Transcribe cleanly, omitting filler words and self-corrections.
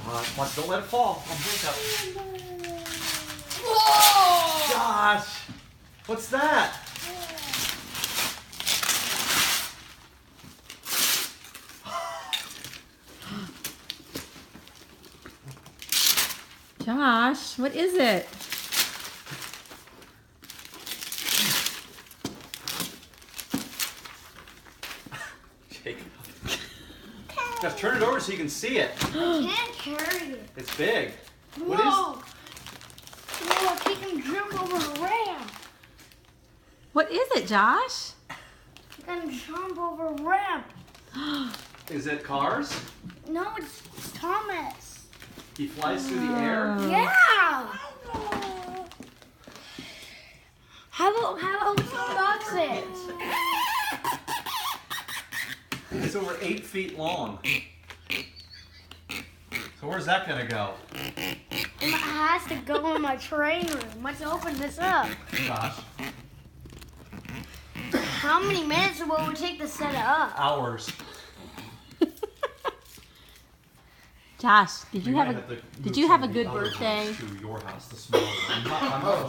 Watch, don't let it fall. I'm handcuffed. Whoa! Josh, what's that? Josh, what is it? Jacob. Josh, turn it over so you can see it. I can't carry it. It's big. What Whoa! Whoa, he can jump over a ramp. What is it, Josh? He can jump over a ramp. is it Cars? No, it's Thomas. He flies through the air. Yeah. How about boxes? It's over 8 feet long. So where's that gonna go? It has to go in my train room. Let's open this up. Josh, How many minutes will it take to set it up? hours. Josh, did We you might have to a move good some of the other birthday? ones to your house, the smaller one. I'm not